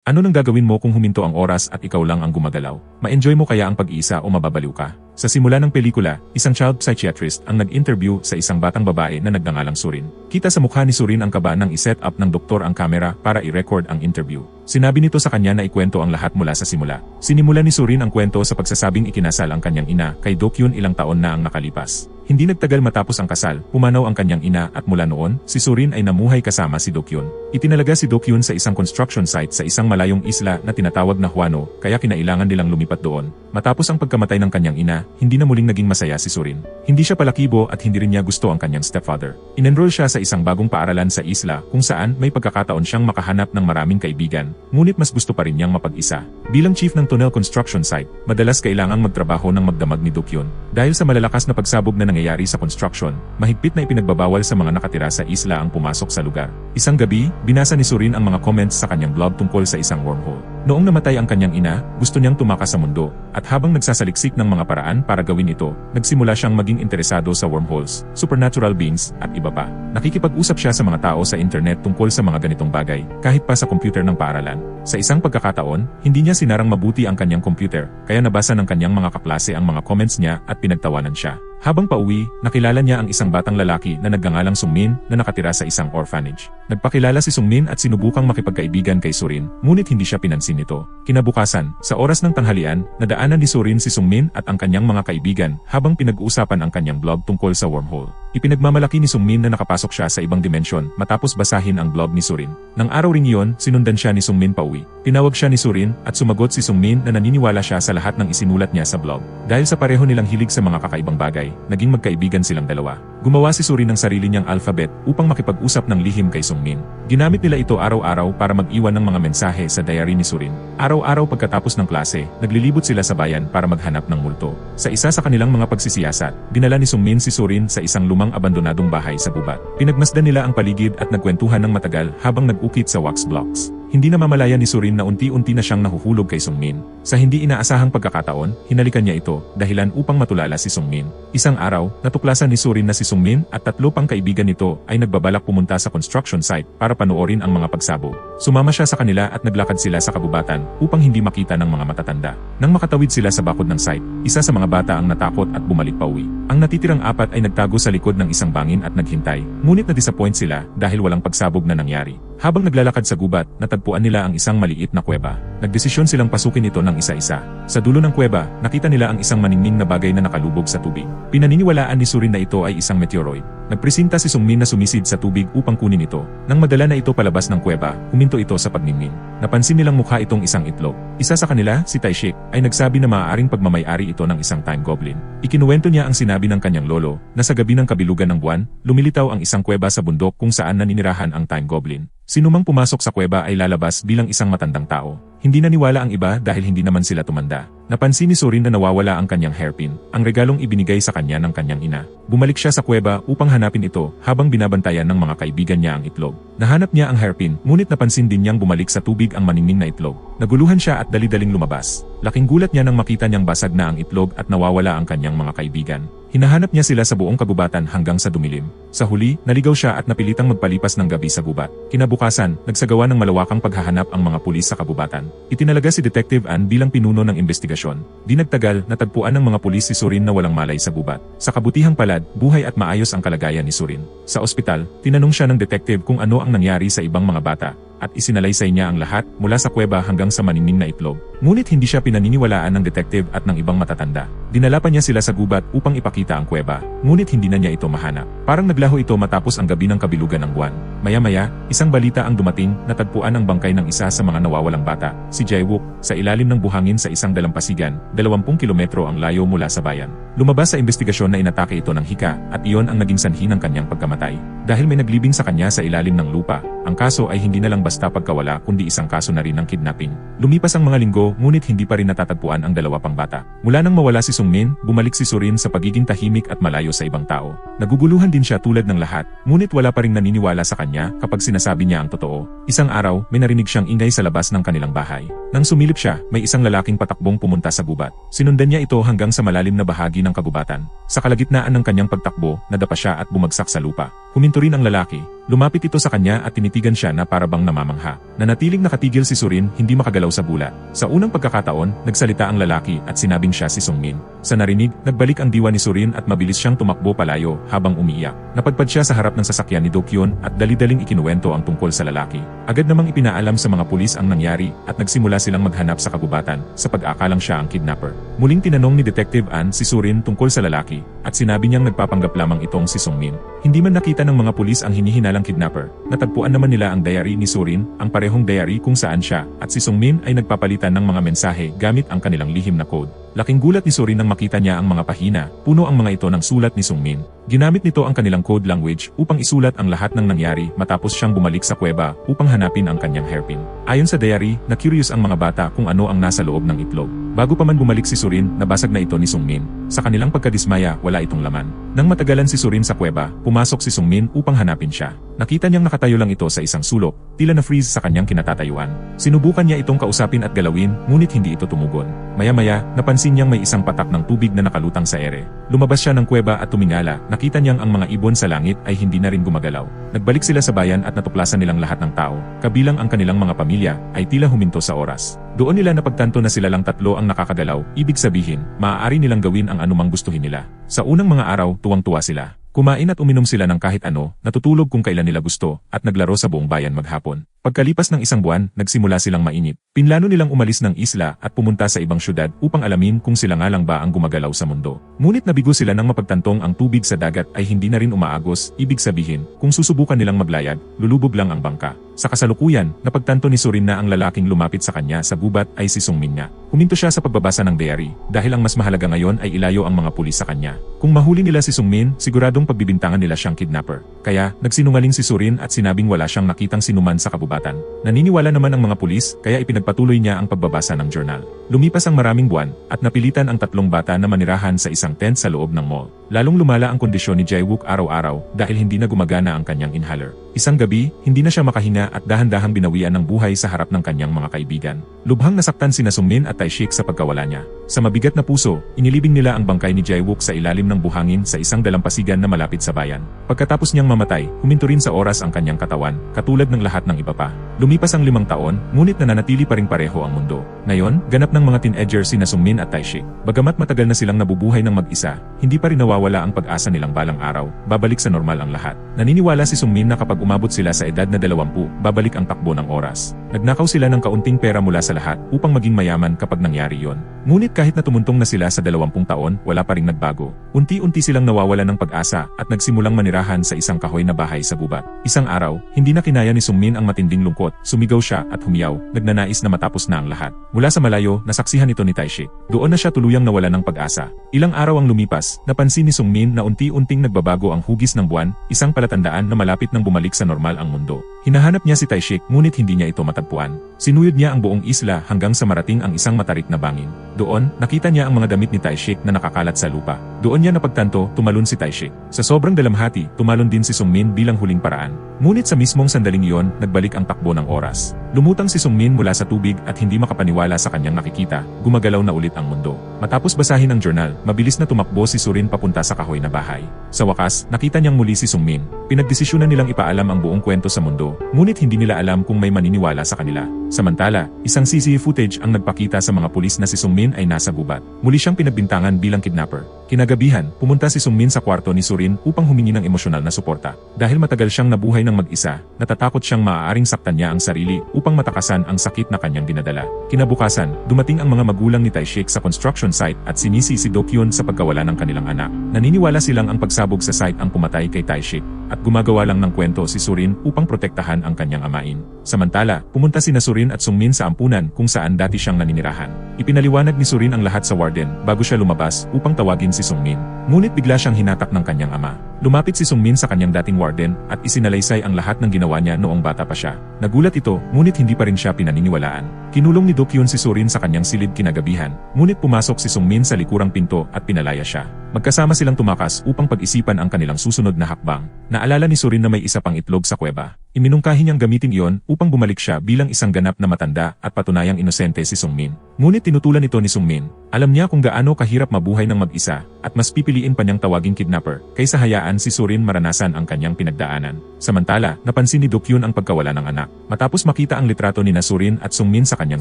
Ano nang gagawin mo kung huminto ang oras at ikaw lang ang gumagalaw? Ma-enjoy mo kaya ang pag-iisa o mababaliw ka? Sa simula ng pelikula, isang child psychiatrist ang nag-interview sa isang batang babae na nagngangalang Surin. Kita sa mukha ni Surin ang kaba nang iset up ng doktor ang kamera para i-record ang interview. Sinabi nito sa kanya na ikwento ang lahat mula sa simula. Sinimula ni Surin ang kwento sa pagsasabing ikinasal ang kanyang ina kay Do-kyun ilang taon na ang nakalipas. Hindi nagtagal matapos ang kasal, pumanaw ang kanyang ina at mula noon, si Surin ay namuhay kasama si Do-kyun. Itinalaga si Do-kyun sa isang construction site sa isang malayong isla na tinatawag na Huano, kaya kinailangan nilang lumipat doon. Matapos ang pagkamatay ng kanyang ina, hindi na muling naging masaya si Surin. Hindi siya palakibo at hindi rin niya gusto ang kanyang stepfather. Inenroll siya sa isang bagong paaralan sa isla kung saan may pagkakataon siyang makahanap ng maraming kaibigan, ngunit mas gusto pa rin niyang mapag-isa. Bilang chief ng tunnel construction site, madalas kailangang magtrabaho ng magdamag ni Do-kyun. Dahil sa malalakas na pagsabog na nangyayari sa construction, mahigpit na ipinagbabawal sa mga nakatira sa isla ang pumasok sa lugar. Isang gabi, binasa ni Surin ang mga comments sa kanyang blog tungkol sa isang wormhole. Noong namatay ang kanyang ina, gusto niyang tumakas sa mundo, at habang nagsasaliksik ng mga paraan para gawin ito, nagsimula siyang maging interesado sa wormholes, supernatural beings, at iba pa. Nakikipag-usap siya sa mga tao sa internet tungkol sa mga ganitong bagay, kahit pa sa computer ng paaralan. Sa isang pagkakataon, hindi niya sinarang mabuti ang kanyang computer, kaya nabasa ng kanyang mga kaklase ang mga comments niya at pinagtawanan siya. Habang pauwi, nakilala niya ang isang batang lalaki na nagngangalang Sungmin na nakatira sa isang orphanage. Nagpakilala si Sungmin at sinubukang makipagkaibigan kay Surin, ngunit hindi siya pinansin nito. Kinabukasan, sa oras ng tanghalian, nadaanan ni Surin si Sungmin at ang kanyang mga kaibigan habang pinag-uusapan ang kanyang blog tungkol sa wormhole. Ipinagmamalaki ni Sungmin na nakapasok siya sa ibang dimensyon matapos basahin ang blog ni Surin. Nang araw ring iyon, sinundan siya ni Sungmin pauwi. Tinawag siya ni Surin at sumagot si Sungmin na naniniwala siya sa lahat ng isinulat niya sa blog. Dahil sa pareho nilang hilig sa mga kakaibang bagay, naging magkaibigan silang dalawa. Gumawa si Surin ng sarili niyang alphabet upang makipag-usap ng lihim kay Sungmin. Ginamit nila ito araw-araw para mag-iwan ng mga mensahe sa diary ni Surin. Araw-araw pagkatapos ng klase, naglilibot sila sa bayan para maghanap ng multo. Sa isa sa kanilang mga pagsisiyasat, dinala ni Sungmin si Surin sa isang lumang abandonadong bahay sa gubat. Pinagmasdan nila ang paligid at nagkwentuhan ng matagal habang nag-ukit sa wax blocks. Hindi namamalayan ni Surin na unti-unti na siyang nahuhulog kay Sungmin. Sa hindi inaasahang pagkakataon, hinalikan niya ito, dahilan upang matulala si Sungmin. Isang araw, natuklasan ni Surin na si Sungmin at tatlo pang kaibigan nito ay nagbabalak pumunta sa construction site para panoorin ang mga pagsabog. Sumama siya sa kanila at naglakad sila sa kabubatan upang hindi makita ng mga matatanda. Nang makatawid sila sa bakod ng site, isa sa mga bata ang natakot at bumalik pauwi. Ang natitirang apat ay nagtago sa likod ng isang bangin at naghintay, ngunit na-disappoint sila dahil walang pagsabog na nangyari. Habang naglalakad sa gubat, natagpuan nila ang isang maliit na kuweba. Nagdesisyon silang pasukin ito ng isa-isa. Sa dulo ng kuweba, nakita nila ang isang maningning na bagay na nakalubog sa tubig. Pinaniniwalaan ni Surin na ito ay isang meteoroid. Nagpresinta si Sungmin na sumisid sa tubig upang kunin ito. Nang madala na ito palabas ng kuweba, huminto ito sa pagningning. Napansin nilang mukha itong isang itlog. Isa sa kanila, si Taishik, ay nagsabi na maaaring pagmamay-ari ito ng isang time goblin. Ikinuwento niya ang sinabi ng kanyang lolo, na sa gabi ng kabilugan ng buwan, lumilitaw ang isang kuweba sa bundok kung saan naninirahan ang time goblin. Sinumang pumasok sa kuweba ay lalabas bilang isang matandang tao. Hindi naniwala ang iba dahil hindi naman sila tumanda. Napansin ni Surin na nawawala ang kanyang hairpin, ang regalong ibinigay sa kanya ng kanyang ina. Bumalik siya sa kuweba upang hanapin ito habang binabantayan ng mga kaibigan niya ang itlog. Nahanap niya ang hairpin, ngunit napansin din niyang bumalik sa tubig ang maningning na itlog. Naguluhan siya at dali-daling lumabas. Laking gulat niya nang makita niyang basag na ang itlog at nawawala ang kanyang mga kaibigan. Hinahanap niya sila sa buong kagubatan hanggang sa dumilim. Sa huli, naligaw siya at napilitang magpalipas ng gabi sa gubat. Kinabukasan, nagsagawa ng malawakang paghahanap ang mga pulis sa kabubatan. Itinalaga si Detective Ann bilang pinuno ng investigasyon. Di nagtagal, natagpuan ng mga pulis si Surin na walang malay sa gubat. Sa kabutihang palad, buhay at maayos ang kalagayan ni Surin. Sa ospital, tinanong siya ng detective kung ano ang nangyari sa ibang mga bata, at isinalaysay niya ang lahat mula sa kuweba hanggang sa maningning na itlog. Ngunit hindi siya pinaniniwalaan ng detective at ng ibang matatanda. Dinala pa niya sila sa gubat upang ipakita ang kuweba, ngunit hindi na niya ito mahanap. Parang naglaho ito matapos ang gabi ng kabilugan ng buwan. Maya-maya, isang balita ang dumating, natagpuan ang bangkay ng isa sa mga nawawalang bata, si Jae-wook, sa ilalim ng buhangin sa isang dalampasigan, 20 kilometro ang layo mula sa bayan. Lumabas sa investigasyon na inatake ito ng hika, at iyon ang naging sanhi ng kanyang pagkamatay. Dahil may naglibing sa kanya sa ilalim ng lupa, ang kaso ay hindi na lang basta pagkawala kundi isang kaso na rin ng kidnapping. Lumipas ang mga linggo ngunit hindi pa rin natatagpuan ang dalawa pang bata. Mula nang mawala si Sungmin, bumalik si Surin sa pagiging tahimik at malayo sa ibang tao. Naguguluhan din siya tulad ng lahat, ngunit wala pa ring naniniwala sa kanya kapag sinasabi niya ang totoo. Isang araw, may narinig siyang ingay sa labas ng kanilang bahay. Nang sumilip siya, may isang lalaking patakbong pumunta sa gubat. Sinundan niya ito hanggang sa malalim na bahagi ng kagubatan. Sa kalagitnaan ng kanyang pagtakbo, nadapa siya at bumagsak sa lupa. Huminto rin ang lalaki. Lumapit ito sa kanya at tinitigan siya na parabang namamagitan. pagmamangha. Nanatiling nakatigil si Surin, hindi makagalaw sa bulat. Sa unang pagkakataon, nagsalita ang lalaki at sinabing siya si Sungmin. Sa narinig, nagbalik ang diwa ni Surin at mabilis siyang tumakbo palayo habang umiiyak. Napadpad siya sa harap ng sasakyan ni Do-kyun at dali-daling ikinuwento ang tungkol sa lalaki. Agad namang ipinaalam sa mga pulis ang nangyari at nagsimula silang maghanap sa kagubatan sa pag-aakalang siya ang kidnapper. Muling tinanong ni Detective An si Surin tungkol sa lalaki at sinabi niyang nagpapanggap lamang itong si Sungmin. Hindi man nakita ng mga pulis ang hinihinalang kidnapper. Natagpuan naman nila ang diary ni Surin, ang parehong diary kung saan siya at si Sungmin ay nagpapalitan ng mga mensahe gamit ang kanilang lihim na code. Laking gulat ni Surin nang makita niya ang mga pahina, puno ang mga ito ng sulat ni Sungmin. Ginamit nito ang kanilang code language upang isulat ang lahat ng nangyari matapos siyang bumalik sa kuweba upang hanapin ang kanyang hairpin. Ayon sa diary, na-curious ang mga bata kung ano ang nasa loob ng itlog. Bago pa man bumalik si Surin, nabasag na ito ni Sungmin. Sa kanilang pagkadismaya, wala itong laman. Nang matagalan si Surin sa kuweba, pumasok si Sungmin upang hanapin siya. Nakita niyang nakatayo lang ito sa isang sulok, tila na-freeze sa kanyang kinatatayuan. Sinubukan niya itong kausapin at galawin, ngunit hindi ito tumugon. Maya-maya, napansin niyang may isang patak ng tubig na nakalutang sa ere. Lumabas siya ng kuweba at tumingala, nakita niyang ang mga ibon sa langit ay hindi na rin gumagalaw. Nagbalik sila sa bayan at natuklasan nilang lahat ng tao, kabilang ang kanilang mga pamilya, ay tila huminto sa oras. Doon nila napagtanto na sila lang tatlo ang nakakagalaw, ibig sabihin, maaari nilang gawin ang anumang gustuhin nila. Sa unang mga araw, tuwang-tuwa sila. Kumain at uminom sila ng kahit ano, natutulog kung kailan nila gusto, at naglaro sa buong bayan maghapon. Pagkalipas ng isang buwan, nagsimula silang mainip. Pinlano nilang umalis ng isla at pumunta sa ibang syudad upang alamin kung sila nga lang ba ang gumagalaw sa mundo. Ngunit nabigo sila nang mapagtantong ang tubig sa dagat ay hindi na rin umaagos, ibig sabihin, kung susubukan nilang maglayag, lulubog lang ang bangka. Sa kasalukuyan, napagtanto ni Surin na ang lalaking lumapit sa kanya sa gubat ay si Sungmin nga. Huminto siya sa pagbabasa ng diary, dahil ang mas mahalaga ngayon ay ilayo ang mga pulis sa kanya. Kung mahuli nila si Sungmin, siguradong pagbibintangan nila siyang kidnapper. Kaya, nagsinungaling si Surin at sinabing wala siyang nakitang sinuman sa kabubatan. Naniniwala naman ang mga pulis, kaya ipinagpatuloy niya ang pagbabasa ng journal. Lumipas ang maraming buwan, at napilitan ang tatlong bata na manirahan sa isang tent sa loob ng mall. Lalong lumala ang kondisyon ni Jae-wook araw-araw dahil hindi na gumagana ang kanyang inhaler. Isang gabi, hindi na siya makahinga at dahan-dahang binawian ng buhay sa harap ng kanyang mga kaibigan. Lubhang nasaktan sina Sungmin at Tae-shik sa pagkawala niya. Sa mabigat na puso, inilibing nila ang bangkay ni Jae-wook sa ilalim ng buhangin sa isang dalampasigan na malapit sa bayan. Pagkatapos niyang mamatay, huminto rin sa oras ang kanyang katawan, katulad ng lahat ng iba pa. Lumipas ang 5 taon, ngunit nananatili pa ring pareho ang mundo. Ngayon, ganap ng mga teenager sina Sungmin at Tae-shik. Bagamat matagal na silang nabubuhay ng mag-isa, hindi pa rin nawawala ang pag-asa nilang balang araw, babalik sa normal ang lahat. Naniniwala si Sungmin na kapag umabot sila sa edad na 20, babalik ang takbo ng oras. Nagnakaw sila ng kaunting pera mula sa lahat upang maging mayaman kapag nangyari yon. Ngunit kahit na tumuntong na sila sa 20 taon, wala pa ring nagbago. Unti-unti silang nawawalan ng pag-asa at nagsimulang manirahan sa isang kahoy na bahay sa gubat. Isang araw, hindi na kinaya ni Sungmin ang matinding lungkot, sumigaw siya at humiyaw, nagnanais na matapos na ang lahat. Mula sa malayo, nasaksihan ito ni Tae-shik. Doon na siya tuluyang nawalan ng pag-asa. Ilang araw ang lumipas, napansin ni Sungmin na unti-unting nagbabago ang hugis ng buwan, isang palatandaan na malapit nang bumalik sa normal ang mundo. Hinahanap niya si Tae-shik ngunit hindi niya ito matagpuan. Sinuyod niya ang buong isla hanggang sa marating ang isang matarik na bangin. Doon, nakita niya ang mga damit ni Tae-shik na nakakalat sa lupa. Doon niya napagtanto, tumalon si Tae-shik. Sa sobrang dalamhati, tumalon din si Sungmin bilang huling paraan. Ngunit sa mismong sandaling iyon, nagbalik ang takbo ng oras. Lumutang si Sungmin mula sa tubig at hindi makapaniwala sa kanyang nakikita, gumagalaw na ulit ang mundo. Matapos basahin ang journal, mabilis na tumakbo si Surin papunta sa kahoy na bahay. Sa wakas, nakita niyang muli si Sungmin. Pinagdesisyonan nilang ipaalam ang buong kwento sa mundo, ngunit hindi nila alam kung may maniniwala sa kanila. Samantala, isang CCTV footage ang nagpakita sa mga pulis na si Sungmin ay nasa gubat. Muli siyang pinagbintangan bilang kidnapper. Kinagabihan, pumunta si Sungmin sa kwarto ni Surin upang humingi ng emosyonal na suporta. Dahil matagal siyang nabuhay ng mag-isa, natatakot siyang maaaring saktan niya ang sarili upang matakasan ang sakit na kanyang dinadala. Kinabukasan, dumating ang mga magulang ni Tae-shik sa construction site at sinisi si Do-kyun sa pagkawala ng kanilang anak. Naniniwala silang ang pagsabog sa site ang pumatay kay Tae-shik at gumagawa lang ng kwento si Surin upang protektahan ang kanyang amain. Samantala, pumunta sina Surin at Sungmin sa ampunan kung saan dati siyang naninirahan. Ipinaliwanag ni Surin ang lahat sa warden bago siya lumabas upang tawagin si Sungmin. Ngunit bigla siyang hinatak ng kanyang ama. Lumapit si Sungmin sa kanyang dating warden at isinalaysay ang lahat ng ginawa niya noong bata pa siya. Nagulat ito, ngunit hindi pa rin siya pinaniniwalaan. Kinulong ni Do-kyun si Surin sa kanyang silid kinagabihan, ngunit pumasok si Sungmin sa likurang pinto at pinalaya siya. Magkasama silang tumakas upang pag-isipan ang kanilang susunod na hakbang. Naalala ni Surin na may isa pang itlog sa kuweba. Iminungkahi niyang gamitin iyon upang bumalik siya bilang isang ganap na matanda at patunayang inosente si Sungmin. Ngunit tinutulan ito ni Sungmin. Alam niya kung gaano kahirap mabuhay ng mag-isa at mas pipiliin pa niyang tawaging kidnapper kaysa hayaan si Surin maranasan ang kanyang pinagdaanan. Samantala, napansin ni Do-kyun ang pagkawala ng anak. Matapos makita ang litrato ni Surin at Sungmin sa kanyang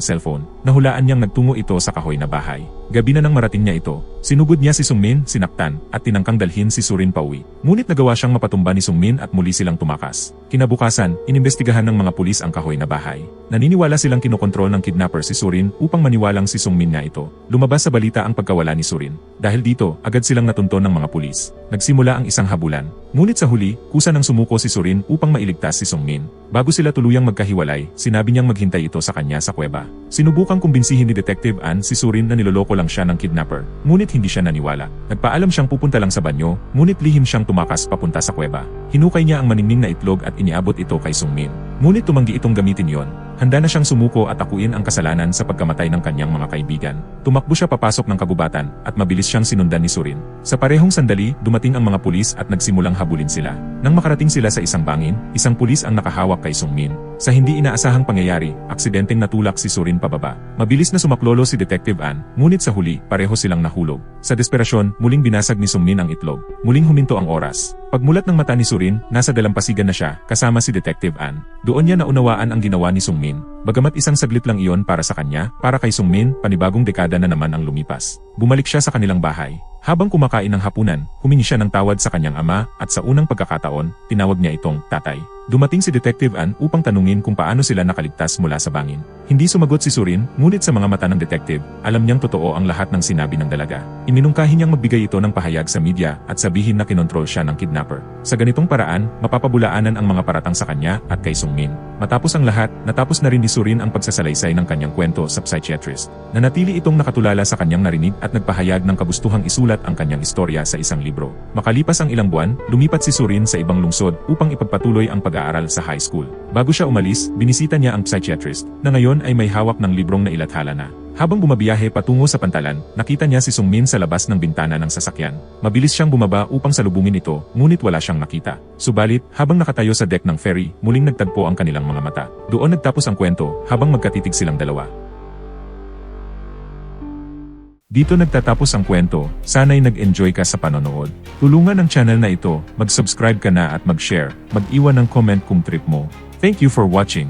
cellphone, nahulaan niyang nagtungo ito sa kahoy na bahay. Gabi na nang marating niya ito, sinugod niya si Sungmin, sinaktan, at tinangkang dalhin si Surin pauwi. Ngunit nagawa siyang mapatumba ni Sungmin at muli silang tumakas. Kinabukasan, inimbestigahan ng mga pulis ang kahoy na bahay. Naniniwala silang kinokontrol ng kidnapper si Surin upang maniwalang si Sungmin nga ito. Lumabas sa balita ang pagkawala ni Surin. Dahil dito, agad silang natunton ng mga pulis. Nagsimula ang isang habulan. Ngunit sa huli, kusa nang sumuko si Surin upang mailigtas si Sungmin. Bago sila tuluyang magkahiwalay, sinabi niyang maghintay ito sa kanya sa kuweba. Sinubukang kumbinsihin ni Detective Ann si Surin na niloloko lang siya ng kidnapper, ngunit hindi siya naniwala. Nagpaalam siyang pupunta lang sa banyo, ngunit lihim siyang tumakas papunta sa kuweba. Hinukay niya ang maningning na itlog at iniabot ito kay Sungmin. Ngunit tumanggi itong gamitin yon. Handa na siyang sumuko at akuin ang kasalanan sa pagkamatay ng kanyang mga kaibigan. Tumakbo siya papasok ng kagubatan at mabilis siyang sinundan ni Surin. Sa parehong sandali, dumating ang mga pulis at nagsimulang habulin sila. Nang makarating sila sa isang bangin, isang pulis ang nakahawak kay Sungmin. Sa hindi inaasahang pangyayari, aksidenteng natulak si Surin pababa. Mabilis na sumaklolo si Detective Ann, ngunit sa huli, pareho silang nahulog. Sa desperasyon, muling binasag ni Sungmin ang itlog. Muling huminto ang oras. Pagmulat ng mata ni Surin, nasa dalampasigan na siya, kasama si Detective Ann. Doon niya naunawaan ang ginawa ni Sungmin. Bagamat isang saglit lang iyon para sa kanya, para kay Sungmin, panibagong dekada na naman ang lumipas. Bumalik siya sa kanilang bahay. Habang kumakain ng hapunan, humingi siya ng tawad sa kanyang ama at sa unang pagkakataon, tinawag niya itong tatay. Dumating si Detective Ann upang tanungin kung paano sila nakaligtas mula sa bangin. Hindi sumagot si Surin, ngunit sa mga mata ng detective, alam niyang totoo ang lahat ng sinabi ng dalaga. Iminungkahi niyang magbigay ito ng pahayag sa media at sabihin na kinontrol siya ng kidnapper. Sa ganitong paraan, mapapabulaanan ang mga paratang sa kanya at kay Sungmin. Matapos ang lahat, natapos na rin ni Surin ang pagsasalaysay ng kanyang kwento sa psychiatrist. Nanatili itong nakatulala sa kanyang narinig at nagpahayag ng kagustuhang isulat ang kanyang istorya sa isang libro. Makalipas ang ilang buwan, lumipat si Surin sa ibang lungsod upang ipagpatuloy ang pag-aaral sa high school. Bago siya umalis, binisita niya ang psychiatrist, na ngayon ay may hawak ng librong nailathala na. Habang bumabiyahe patungo sa pantalan, nakita niya si Sungmin sa labas ng bintana ng sasakyan. Mabilis siyang bumaba upang salubungin ito, ngunit wala siyang nakita. Subalit, habang nakatayo sa deck ng ferry, muling nagtagpo ang kanilang mga mata. Doon nagtapos ang kwento, habang magkatitig silang dalawa. Dito nagtatapos ang kwento, sana'y nag-enjoy ka sa panonood. Tulungan ang channel na ito, mag-subscribe ka na at mag-share, mag-iwan ng comment kung trip mo. Thank you for watching.